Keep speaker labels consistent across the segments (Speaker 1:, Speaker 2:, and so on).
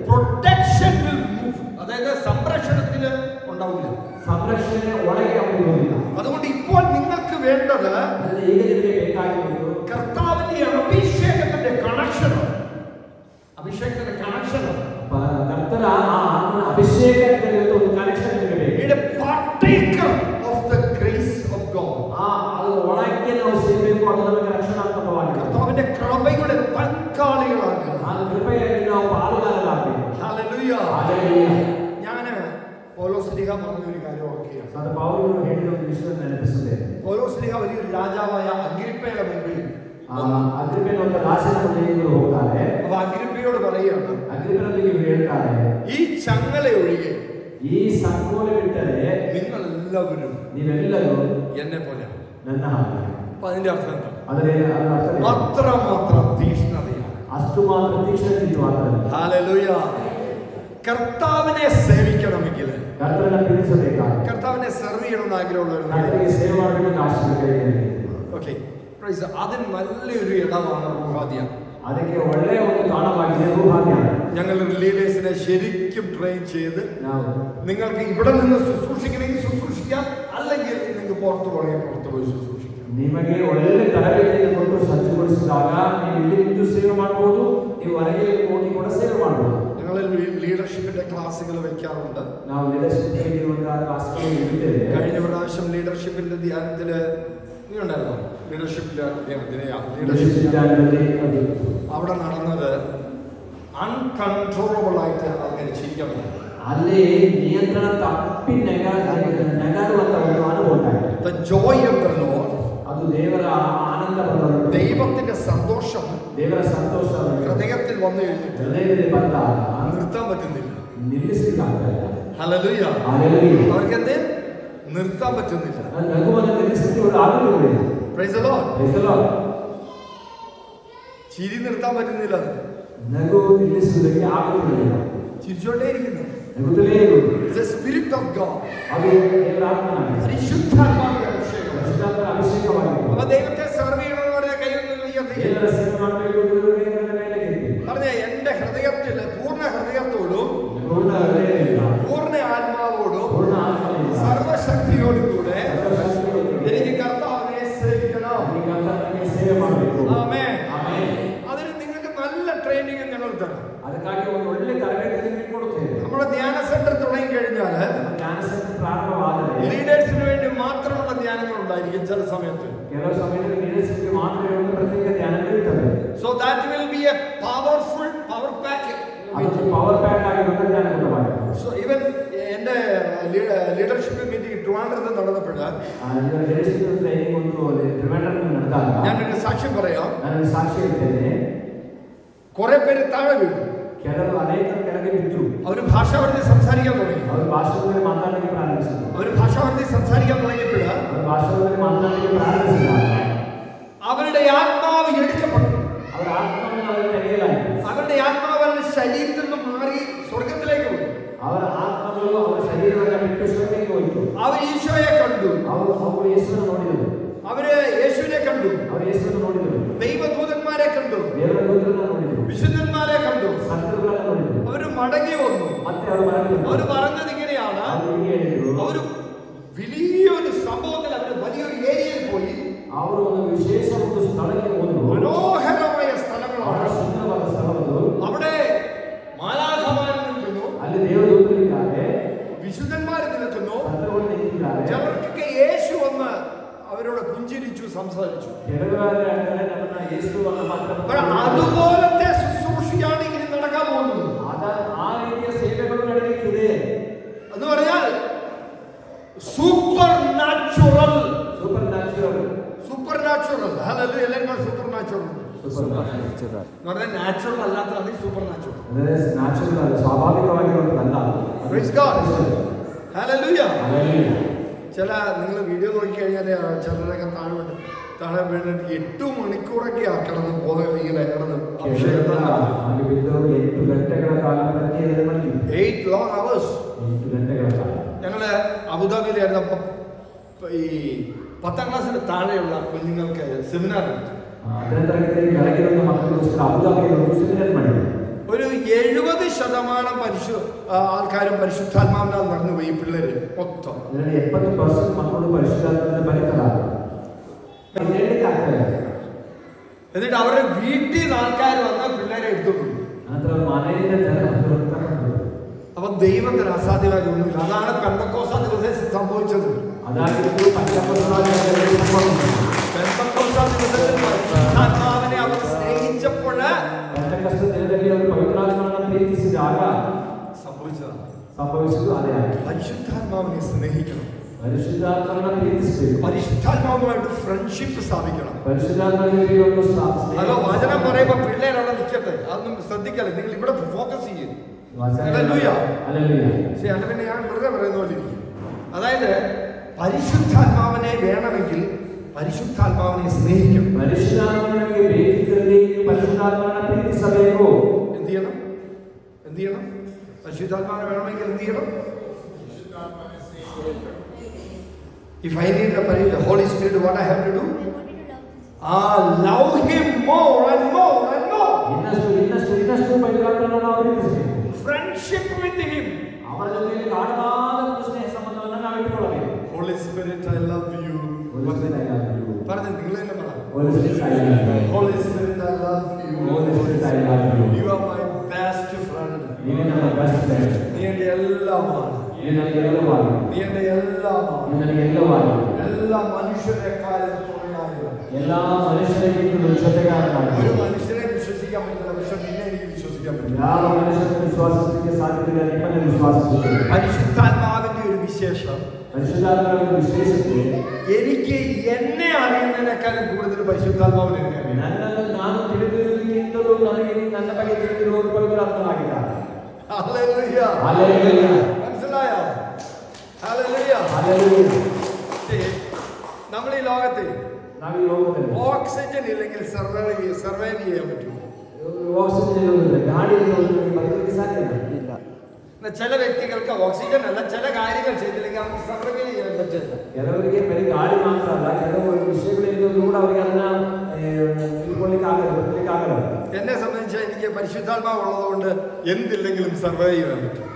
Speaker 1: Protection will move. അതായത് സംരക്ഷണത്തിന് ഉണ്ടാവില്ല. അതുകൊണ്ട് ഇപ്പോൾ നിങ്ങൾക്ക് വേണ്ടത് കർത്താവിന്റെ അഭിഷേകത്തിന്റെ കണക്ഷനാണ്. അഭിഷേകത്തിന്റെ കണക്ഷനാണ്. Partaker of the grace of God. കർത്താവിന്റെ കൃപയുടെ പങ്കാളികളാണ്. ഹല്ലേലൂയ. ഞാൻ പൗലോസ്ലീഹ പറഞ്ഞൊരു കാര്യം ഓർക്കുകയാണ്. പൗലോസ്ലീഹ വലിയൊരു രാജാവായ അഗ്രിപ്പയുടെ മുമ്പിൽ അഗ്രിപ്പയോട് പറയുകയാണ്, ഈ ചങ്ങല ഒഴികെ നിങ്ങളെല്ലാവരും എന്നെ പോലെ. അപ്പൊ അതിന്റെ അർത്ഥം അത്രമാത്രം തീക്ഷ്ണതയാണ്. ഹല്ലേലൂയ. കർത്താവിനെ സേവിക്കണമെങ്കിൽ, കർത്താവിനെ സെർവ് ചെയ്യണമെന്ന് ആഗ്രഹമുള്ളവർ ഓക്കെ, അതിന് നല്ലൊരു ഇടമാണ് റൂഹാദിയ.
Speaker 2: ಅದಕ್ಕೆ ಒಳ್ಳೆಯ ಒಂದು ತಾಣವಾಗಿದೆ ರೂಹಾನ್ಯ.
Speaker 1: ഞങ്ങൾ ലീഡേഴ്സിനെ ശരിക്കും ട്രെയിൻ ചെയ്ത് നിങ്ങൾക്ക് ഇവിടെ നിന്ന് ശുശ്രൂഷിക്കണമെങ്കിൽ ശുശ്രൂഷിക്കാം, അല്ലെങ്കിൽ നിങ്ങൾക്ക് പുറത്തു പോകണമെങ്കിൽ പുറത്തു പോയി ശുശ്രൂഷിക്കാം.
Speaker 2: ನಿಮಗೆ ಒಳ್ಳೆ ತರಬೇತಿಯನ್ನು ಕೊಟ್ಟು ಸಜ್ಜುಗೊಳಿಸಿದಾಗ ನೀವು ಇಲ್ಲಿ ನಿಂತು ಸೇವೆ ಮಾಡಬಹುದು, ನೀವು ಹೊರಗೆ ಹೋಗಿ ಕೂಡ ಸೇವೆ ಮಾಡಬಹುದು.
Speaker 1: ഞങ്ങൾ ലീഡർഷിപ്പിന്റെ ക്ലാസ്സുകൾ വെക്കാറുണ്ട്.
Speaker 2: ನಾವು ಲೀಡರ್ಶಿಪ್ ಇರುವಂತಹ ಕ್ಲಾಸ್ಗಳು ಇರುತ್ತೇವೆ.
Speaker 1: കഴിഞ്ഞ പ്രാവശ്യം ലീഡർഷിപ്പിന്റെ ധ്യാനത്തില് നീ ഉണ്ടായിരുന്നോ? ലീഡർഷിപ്പിന്റെ അവിടെ നടന്നത് അൺകൺട്രോളബിൾ ആയിട്ട് അങ്ങനെ ചിരിക്കാൻ പറ്റും.
Speaker 2: ಅಲ್ಲಿ ನಿಯಂತ್ರಣ ತಪ್ಪಿ ನಗಾಡುವಂತ ಒಂದು ಅನುಭವ ಉಂಟಾಯಿತು.
Speaker 1: The joy of the Lord,
Speaker 2: ಅದು ದೇವರ ಆನಂದ,
Speaker 1: ദൈവത്തിന്റെ സന്തോഷം,
Speaker 2: ದೇವರ ಸಂತೋಷ
Speaker 1: ഹൃദയത്തിൽ വന്നു കഴിഞ്ഞിട്ട് നിർത്താൻ പറ്റുന്നില്ല.
Speaker 2: ನಿಲ್ಲಿಸಲಿಕ್ಕಾಗ್ತಿಲ್ಲ.
Speaker 1: ഹല്ലേലൂയ. അവർക്ക് എന്ത് നിർത്താൻ പറ്റുന്നില്ല.
Speaker 2: ನಗುವನ್ನು ನಿಲ್ಲಿಸಲಿಕ್ಕೆ ಆಗುವುದಿಲ್ಲ.
Speaker 1: Praise the Lord.
Speaker 2: Praise the Lord.
Speaker 1: ചിരി നിർത്താൻ പറ്റുന്നില്ല.
Speaker 2: നഗു നിಲ್ಲಿಸುವುದಕ್ಕೆ ಆಗುವುದಿಲ್ಲ.
Speaker 1: ചിരിച്ചോണ്ടേ ഇരിക്കുന്നു.
Speaker 2: ನಗುತ್ತಲೇ ಇರುವುದು.
Speaker 1: The spirit of God.
Speaker 2: ಅದು ದೇವರ ಆತ್ಮನಾಗಿದೆ.
Speaker 1: പരിശുദ്ധാത്മാവിന്റെ അഭിഷേകം.
Speaker 2: ಪರಿಶುದ್ಧಾತ್ಮನ ಅಭಿಷೇಕವಾಗಿದೆ.
Speaker 1: അപ്പോൾ ദൈവത്തെ സെർവ് ചെയ്യണമെന്നവരെ കൈയൊന്നും ഉയർത്തി.
Speaker 2: ದೇವರ ಸೇವೆ ಮಾಡಬೇಕು ಎಂಬುದರ ಮೇಲೆ ಕೆತ್ತಿ.
Speaker 1: പറഞ്ഞേ, എന്റെ ഹൃദയത്തിൽ പൂർണ്ണ ഹൃദയത്തോടും
Speaker 2: പൂർണ്ണ ഹൃദയದಿಂದ
Speaker 1: പൂർണ്ണ ആത്മാവോടും
Speaker 2: പൂർണ്ണ ആತ್ಮದಿಂದ
Speaker 1: സർവശക്തിയോടും കൂടെ എനിക്ക് കർത്താവിനെ സേവിക്കണം.
Speaker 2: ಕರ್ತನಿಗೆ ಸೇವೆ ಮಾಡಬೇಕು.
Speaker 1: ആമേൻ.
Speaker 2: ಆಮೆನ್.
Speaker 1: അതിന് നിങ്ങൾക്ക് നല്ല ട്രെയിനിങ് ഞങ്ങൾ തരാം.
Speaker 2: ಅದಕ್ಕಾಗಿ ಒಂದು ಒಳ್ಳೆ ತರಬೇತಿ ನಿಮಗೆ ಕೊಡುತ್ತೇವೆ.
Speaker 1: നമ്മുടെ ധ്യാന സെന്റർ തുടങ്ങി കഴിഞ്ഞാൽ
Speaker 2: ಧ್ಯಾನ ಸೆಂಟರ್ ಪ್ರಾರಂಭವಾದರೆ
Speaker 1: ലീഡേഴ്സിന് വേണ്ടി മാത്രമുള്ള ധ്യാനങ്ങൾ ഉണ്ടായിരിക്കും ചില സമയത്ത്.
Speaker 2: ಕೆಲವು ಸಮಯದಲ್ಲಿ ಲೀಡರ್ಶಿಪ್ಗೆ ಮಾತ್ರ ಒಂದು ಪ್ರತ್ಯೇಕ ಧ್ಯಾನಗಳು ಇರ್ತವೆ.
Speaker 1: So that will be a powerful power pack.
Speaker 2: ಅದು ಪವರ್ ಪ್ಯಾಕ್ ಆಗಿರುವಂತ ಧ್ಯಾನ ಕೂಟವಾಗಿದೆ.
Speaker 1: So even എന്റെ ലീഡർഷിപ്പ് മീറ്റിംഗ് ട്രിവാൻഡ്രത്ത് നടന്നപ്പോൾ
Speaker 2: ಲೀಡರ್ಶಿಪ್ ಟ್ರೈನಿಂಗ್ ಒಂದು ಟ್ರಿವಾಂಡ್ರದಲ್ಲಿ ನಡೆದಾಗ
Speaker 1: ഞാനൊരു സാക്ഷ്യം പറയാം.
Speaker 2: ನಾನು ಸಾಕ್ಷಿ ಹೇಳ್ತೇನೆ.
Speaker 1: കുറെ പേര് താഴെ വീണു.
Speaker 2: ಕೆಲವರು ಅನೇಕರು ಕೆಳಗೆ ಬಿದ್ದು
Speaker 1: അവർ ഭാഷാവർത്തി സംസാരിക്കാൻ തുടങ്ങി.
Speaker 2: ಅವರು ಭಾಷೆಯಲ್ಲಿ ಮಾತನಾಡಲಿಕ್ಕೆ ಪ್ರಾರಂಭಿಸಿದರು.
Speaker 1: അവർ ഭാഷാവർത്തി സംസാരിക്കാൻ തുടങ്ങിയപ്പോൾ
Speaker 2: ಅವರು ಭಾಷೆಯಲ್ಲಿ ಮಾತನಾಡಲಿಕ್ಕೆ ಪ್ರಾರಂಭಿಸಿದಾಗ
Speaker 1: അവരുടെ ആത്മാവ് എടുക്കപ്പെട്ടു.
Speaker 2: ಅವರ ಆತ್ಮವನ್ನು ಅವರಿಗೆ ತೆಗೆಯಲಾಯಿತು.
Speaker 1: അവരുടെ ആത്മാവ് അവരുടെ ശരീരത്തിൽ നിന്ന് മാറി സ്വർഗത്തിലേക്ക് പോയി.
Speaker 2: ಅವರ ಆತ್ಮಗಳು ಅವರ ಶರೀರವನ್ನು ಬಿಟ್ಟು ಸ್ವರ್ಗಕ್ಕೆ ಹೋಯಿತು.
Speaker 1: അവർ ഈശോയെ കണ്ടു.
Speaker 2: ಅವರು ಯೇಸುವನ್ನು ನೋಡಿದರು.
Speaker 1: അവര് യേശുവിനെ കണ്ടു.
Speaker 2: ಅವರು ಯೇಸುವನ್ನು ನೋಡಿದರು.
Speaker 1: ദൈവദൂതന്മാരെ കണ്ടു.
Speaker 2: ದೇವರ ದೂತರನ್ನು ನೋಡಿದರು.
Speaker 1: വിശുദ്ധന്മാരെ കണ്ടു.
Speaker 2: ಸಂತರುಗಳನ್ನು ನೋಡಿದರು.
Speaker 1: അവര് മടങ്ങി വന്നു.
Speaker 2: ಮತ್ತೆ ಅವರು ಮರಳಿ
Speaker 1: അവര് പറഞ്ഞത് ഇങ്ങനെയാണ്, ಅವರು വലിയൊരു സംഭവത്തിൽ അവര് വലിയൊരു ഏരിയയിൽ പോയി.
Speaker 2: ಅವರು ಒಂದು ವಿಶೇಷ ಒಂದು ಸ್ಥಳಕ್ಕೆ ಹೋದರು.
Speaker 1: മനോഹരമായ സ്ഥലങ്ങളാണ്.
Speaker 2: ಸುಂದರವಾದ ಸ್ಥಳಗಳು.
Speaker 1: അവിടെ മാലാഖമാര് നിൽക്കുന്നു.
Speaker 2: ಅಲ್ಲಿ ದೇವದೂತರಿದ್ದಾರೆ.
Speaker 1: വിശുദ്ധന്മാര് നിൽക്കുന്നു.
Speaker 2: ಸಂತರುಗಳು ನಿಂತಿದ್ದಾರೆ.
Speaker 1: ചിലർക്കൊക്കെ യേശു വന്ന് അവരോട് പുഞ്ചിരിച്ചു, സംസാരിച്ചു.
Speaker 2: ನಮ್ಮನ್ನ ಯೇಸುವನ್ನು ಮಾತ್ರ
Speaker 1: അതുപോലത്തെ ശുശ്രൂഷയാണ് ഇനി നടക്കാൻ പോകുന്നത്.
Speaker 2: ಆ ರೀತಿಯ ಸೇವೆಗಳು ನಡೆಯುತ್ತಿದೆ.
Speaker 1: എന്ന് പറഞ്ഞാൽ supernatural.
Speaker 2: Supernatural.
Speaker 1: Supernatural. Hallelujah. എല്ലാവരും സൂപ്പർ നാച്ചുറൽ.
Speaker 2: Supernatural.
Speaker 1: പറഞ്ഞാൽ നാച്ചുറൽ അല്ലാത്തതാണ് സൂപ്പർ നാച്ചുറൽ.
Speaker 2: ನ್ಯಾಚುರಲ್ സ്വാഭാവികವಾಗಿರುವಂತല്ല.
Speaker 1: Praise God. ഹല്ലേലൂയ.
Speaker 2: ഹല്ലേലൂയ.
Speaker 1: ചില നിങ്ങൾ വീഡിയോ നോക്കി കഴിഞ്ഞാൽ ചിലരൊക്കെ താഴെ വീണിട്ട് 8 മണിക്കൂറൊക്കെ കിടന്ന് ബോധം ഇങ്ങനെ കിടന്ന്
Speaker 2: 8 ಗಂಟೆಗಳ ಕಾಲ ಪ್ರತಿ
Speaker 1: 8 long hours.
Speaker 2: 8 ಗಂಟೆಗಳ ಕಾಲ.
Speaker 1: ഞങ്ങള് അബുദാബിയിലായിരുന്നപ്പോൾ ഈ 10ാം ക്ലാസ്സിന് താഴെയുള്ള കുഞ്ഞുങ്ങൾക്ക് സെമിനാർ എടുത്തു.
Speaker 2: 10ನೇ ತರಗತಿ ಕೆಳಗಿರುವ ಮಕ್ಕಳಿಗೋಸ್ಕರ ಅಬುದಾಬಿಯಲ್ಲಿ ಒಂದು ಸೆಮಿನಾರ್ ಮಾಡಿದ್ರು.
Speaker 1: ഒരു 80% ആൾക്കാരും പരിശുദ്ധാത്മാവിനാൽ നടന്നുപോയി. പിള്ളേര് മൊത്തം
Speaker 2: 70% മക്കളോട് പരിശുദ്ധാത്മാവിന്റെ പരിക്കലാണ്.
Speaker 1: എന്നിട്ട് അവരുടെ വീട്ടിൽ നിന്ന് ആൾക്കാർ വന്നാൽ പിള്ളേരെ എടുത്തുകൊണ്ടു. അപ്പൊ ദൈവത്തിന് അസാധ്യമായ ഒന്നുമില്ല. അതാണ് പെന്തക്കോസ്താ ദിവസം സംഭവിച്ചത്. പരിശുദ്ധാത്മാവിനെ അവർ സ്നേഹിച്ചപ്പോൾ
Speaker 2: സംഭവിച്ചത് അതെയാണ്.
Speaker 1: പരിശുദ്ധാത്മാവിനെ സ്നേഹിക്കണം.
Speaker 2: പരിശുദ്ധാത്മാവിനെ
Speaker 1: പരിശുദ്ധാത്മാവുമായിട്ട് ഫ്രണ്ട്ഷിപ്പ് സ്ഥാപിക്കണം.
Speaker 2: പരിശുദ്ധാത്മാവിനെ
Speaker 1: അതോ വചനം പറയുമ്പോ പിള്ളേരവിടെ നിൽക്കട്ടെ, അതൊന്നും ശ്രദ്ധിക്കല്ലേ. നിങ്ങൾ ഇവിടെ ഫോക്കസ് ചെയ്യും. പിന്നെ ഞാൻ വെറുതെ പറയുന്ന പോലെ ഇരിക്കും. അതായത് പരിശുദ്ധാത്മാവിനെ വേണമെങ്കിൽ പരിശുദ്ധാത്മാവിനെ സ്നേഹിക്കണം. എന്ത് ചെയ്യണം? എന്ത് ചെയ്യണം? പരിശുദ്ധാത്മാവിനെ വേണമെങ്കിൽ എന്ത് ചെയ്യണം? If I need the Holy Spirit, what I have to do? Love Him more and more and more. Friendship with Him. Holy Spirit, I love you. പറഞ്ഞ നിങ്ങൾ തന്നെ പറ. Holy Spirit, I love you. You are my best friend. നീ എന്റെ എല്ലാമാണ്. നീ എന്റെ എല്ലാമാണ്. എല്ലാ മനുഷ്യരെക്കാളും തുണയായവൻ. ഒരു മനുഷ്യരെ വിശ്വസിക്കാൻ പറ്റില്ല, പക്ഷെ നിന്നെ എനിക്ക് വിശ്വസിക്കാൻ പറ്റില്ല. പരിശുദ്ധാത്മാവിന്റെ ഒരു വിശേഷം, എനിക്ക് എന്നെ അറിയുന്നതിനേക്കാളും കൂടുതൽ പരിശുദ്ധാത്മാവിനെ മനസ്സിലായോ? നമ്മൾ ഈ ലോകത്തെ ഓക്സിജൻ ഇല്ലെങ്കിൽ സർവൈവ് ചെയ്യാൻ പറ്റും. ചില വ്യക്തികൾക്ക് ഓക്സിജൻ അല്ല, ചില കാര്യങ്ങൾ ചെയ്തില്ലെങ്കിൽ അവർക്ക് സർവൈവ് ചെയ്യാൻ പറ്റില്ല. എന്നെ സംബന്ധിച്ച് എനിക്ക് പരിശുദ്ധാത്മാവ് ഉള്ളതുകൊണ്ട് എന്തില്ലെങ്കിലും സർവൈവ് ചെയ്യാൻ പറ്റും.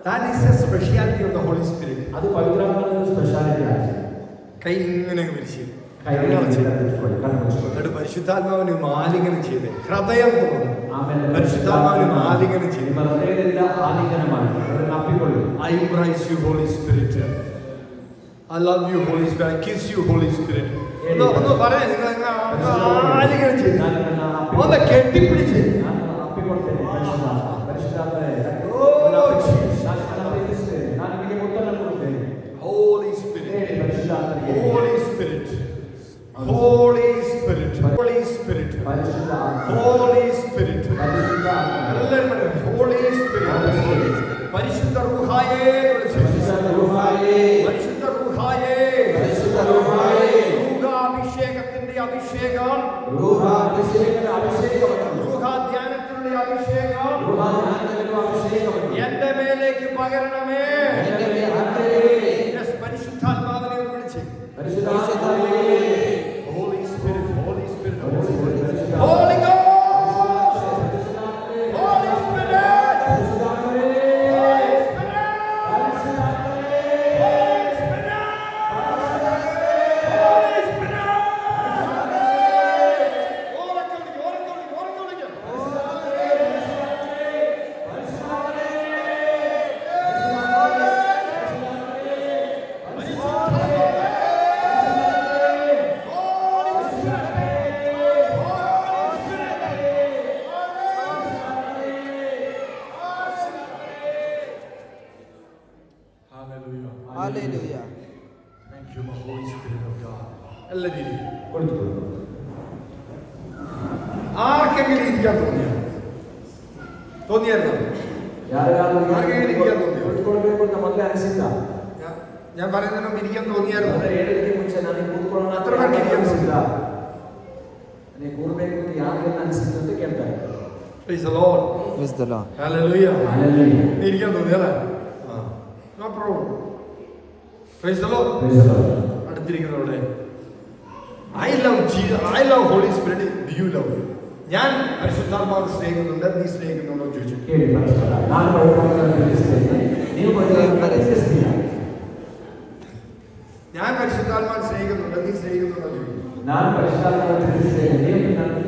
Speaker 1: That is the speciality of the Holy Spirit. അത് പവിത്രാത്മാവിന്റെ സ്പെഷ്യാലിറ്റിയാണ്. കൈ ഇങ്ങനെ വിരിച്ച് പരിശുദ്ധാത്മാവിനെ മാലിന്യം ചെയ്ത് ഹൃദയം പരിശുദ്ധാത്മാവിനെ മാലിന്യം ചെയ്ത് I embrace you, Holy Spirit. I love you, Holy Spirit. I kiss you, Holy Spirit. ഒന്ന് പറയാം, നിങ്ങൾ മാലിന്യം ചെയ്ത് ഒന്ന് കെട്ടിപ്പിടിച്ച് Holy Spirit, Holy Spirit, Holy Spirit, Holy Spirit, Holy Spirit, Holy Spirit, പരിശുദ്ധ റൂഹായേ, പരിശുദ്ധ റൂഹായേ, റൂഹാഭിഷേകത്തിന്റെ അഭിഷേകം, റൂഹാധ്യാനത്തിന്റെ അഭിഷേകം എന്റെ മേലേക്ക് പകരണമേ. പരിശുദ്ധാത്മാവിനെ വിളിച്ച് Holy Spirit, Holy Spirit, Holy Spirit, Holy Ghost, Holy Spirit, Holy
Speaker 3: Hallelujah.
Speaker 1: Thank you, my Holy Spirit of God. എല്ലാവരും ആർക്കെങ്കിലും ഇരിക്കാൻ തോന്നിയായിരുന്നോ? ആർക്കെങ്കിലും ഇരിക്കാൻ തോന്നിയോ? ഞാൻ പറയുന്നതിന് മുമ്പ് ഇരിക്കാൻ തോന്നിയായിരുന്നു? അത്ര പേർക്ക് ഇരിക്കാൻ തോന്നില്ല. Praise the Lord.
Speaker 3: Praise the Lord.
Speaker 1: Hallelujah. ഇരിക്കാൻ തോന്നിയല്ലേ? No problem. Praise the Lord. അടുത്തിരിക്കുന്നവരുടെ I love Jesus. I love Holy Spirit. Do you love Him? ഞാൻ പരിശുദ്ധാത്മാവിനെ സ്നേഹിക്കുന്നുണ്ട്. നീ സ്നേഹിക്കുന്നുണ്ടോ എന്ന് ചോദിച്ചു.
Speaker 2: ಕೇಳಿ ಪರಿಶುದ್ಧ ನಾನು ಪವಿತ್ರಾತ್ಮನ ಪ್ರೀತಿಸ್ತೇನೆ ನೀವು ಪವಿತ್ರಾತ್ಮನ ಪ್ರೀತಿಸ್ತೀರಾ
Speaker 1: ഞാൻ പരിശുദ്ധാത്മാവിനെ സ്നേഹിക്കുന്നുണ്ട്. നീ സ്നേഹിക്കുന്നുണ്ടോ എന്ന് ചോദിച്ചു.
Speaker 2: ನಾನು ಪರಿಶುದ್ಧಾತ್ಮನ ಪ್ರೀತಿಸ್ತೇನೆ ನೀವು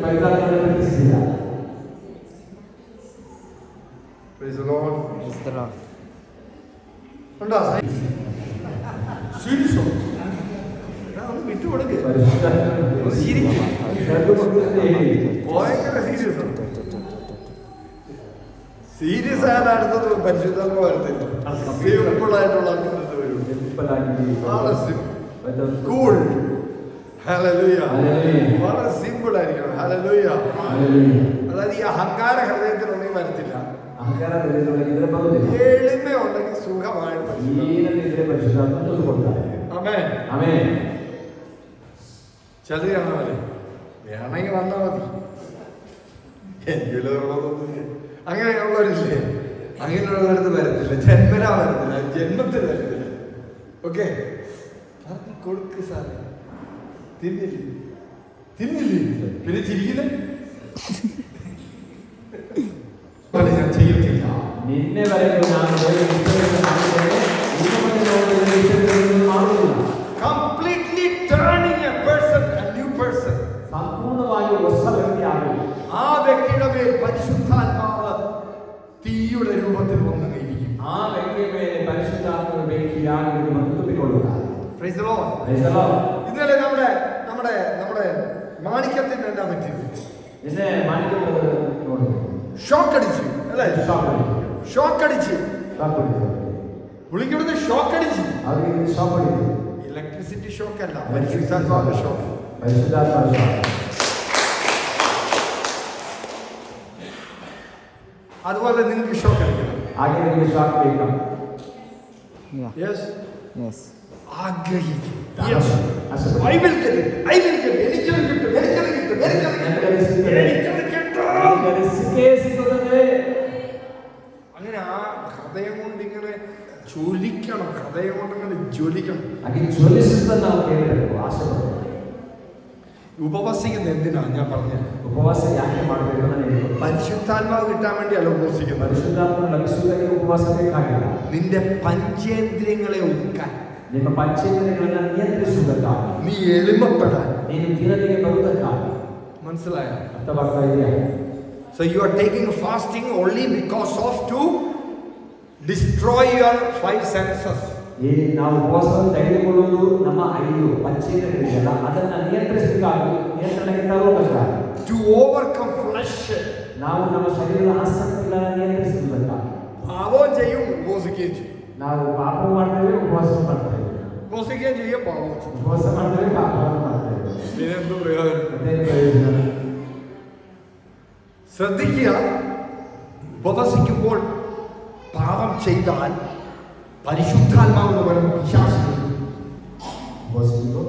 Speaker 2: ಪವಿತ್ರಾತ್ಮನ ಪ್ರೀತಿಸ್ತೀರಾ
Speaker 1: Praise the Lord. ഉണ്ടോ? സീരിയസ് ഒന്ന് വിട്ടുകൊടുക്ക്. ഭയങ്കര സീരിയസ് ആണ്. സീരിയസ് ആയ അടുത്തത് പരിശുദ്ധാത്മ വരത്തില്ല. സിമ്പിളായിട്ടുള്ള അടുത്തത് വരും. കൂൾ. ഹല്ലേലൂയ. വളരെ സിമ്പിൾ ആയിരിക്കണം. ഹല്ലേലൂയ. അതായത് ഈ അഹങ്കാര ഹൃദയത്തിലൊന്നും വരത്തില്ല. എളിമയുണ്ടെങ്കിൽ സുഖമായിട്ട് ചിലത് കാണാൻ മതി. വേണമെങ്കിൽ വന്നാൽ മതി. അങ്ങനെയുള്ളവരില്ലേ? അങ്ങനെയുള്ളവരത് വരത്തില്ല. ജന്മനാ വരത്തില്ല. ജന്മത്തിൽ വരത്തില്ല. ഓക്കെ, കൊടുക്ക് സാറേ. തിരിഞ്ഞില്ലേ? പിന്നെ ചിരിക്കില്ലേ? ഞാൻ ചെയ്യത്തില്ല.
Speaker 2: നിന്നെ വരെ
Speaker 1: completely turning a person a new person.
Speaker 2: സമ്പൂർണ്ണമായി ಹೊಸ വ്യക്തിയാകും.
Speaker 1: ആ വ്യക്തിയുടെ മേൽ പരിശുദ്ധാത്മാവ് തീയുടെ രൂപത്തിൽ വന്ന് ഇരിക്കും.
Speaker 2: ആ വ്യക്തിയുടെ മേൽ പരിശുദ്ധാത്മാവ് വ്യക്തിയായി വന്നുകൊള്ളുക.
Speaker 1: Praise the Lord.
Speaker 2: Praise the Lord.
Speaker 1: ഇന്നലെ നമ്മുടെ മാണിക്യത്തിന് എന്താ പറ്റിയത്?
Speaker 2: നിന്നെ മാണിക്യത്തോട്
Speaker 1: ഷോക്ക് അടിച്ചു അല്ലേ? ഷോക്ക് അടിച്ച് വിളിക്കുന്നത് ഷോക്ക് അടിച്ച്. ഇലക്ട്രിസിറ്റി ഷോക്ക് അല്ല, പരിശുദ്ധാത്മാവിന്റെ ഷോക്ക്. അതുപോലെ നിങ്ങൾക്ക് ഷോക്ക് അടിക്കണം. ആഗ്രഹിക്കും. അങ്ങനെ ആ ഹൃദയം കൊണ്ട് ഇങ്ങനെ ജ്വലിക്കണം. ഹൃദയം കൊണ്ട് ഇങ്ങനെ ജ്വലിക്കണം. ഉപവസിക്കുന്നത് എന്തിനാ ഞാൻ പറഞ്ഞത്?
Speaker 2: ഉപവാസം യാത്ര
Speaker 1: പരിശുദ്ധാത്മാവ് കിട്ടാൻ വേണ്ടിയല്ല ഉപവസിക്കുന്നത്. നിന്റെ പഞ്ചേന്ദ്രിയങ്ങളെ ഒതുക്കാൻ, നീ എളിമപ്പെടാൻ. മനസ്സിലായോ? So you are taking fasting only because of to destroy your five senses.
Speaker 2: ಈ ನಾವು ಉಪವಾಸವನ್ನು ತೆಗೆದುಕೊಳ್ಳುವುದು ನಮ್ಮ 5 ಪಂಚೇಂದ್ರಿಯಗಳಿಲ್ಲ, ಅದನ್ನು ನಿಯಂತ್ರಣಕ್ಕೆ ತರುವುದಕ್ಕಾಗಿ.
Speaker 1: To overcome flesh.
Speaker 2: ನಾವು ನಮ್ಮ ಶರೀರದ ಆಸಕ್ತಿಗಳನ್ನು ನಿಯಂತ್ರಿಸುವುದಕ್ಕಾಗಿ.
Speaker 1: പാപം ചെയ്യും, ഉപവസിക്കുകയും ചെയ്യും.
Speaker 2: ನಾವು ಪಾಪ ಮಾಡ್ತೇವೆ, ಉಪವಾಸ ಮಾಡ್ತೇವೆ.
Speaker 1: ഉപവസിക്കുകയും ചെയ്യും, പാപം ചെയ്യും.
Speaker 2: ಉಪವಾಸ ಮಾಡ್ತೇವೆ, ಪಾಪ ಮಾಡ್ತೇವೆ.
Speaker 1: ഇതിനെന്ത് പ്രയോജനം?
Speaker 2: പ്രയോജനം.
Speaker 1: ശ്രദ്ധിക്കുക, ഉപവസിക്കുമ്പോൾ പാപം ചെയ്താൽ പരിശുദ്ധാത്മാവെന്ന് പറയുന്ന പിശാച്
Speaker 2: ഉപവസിക്കുമ്പോൾ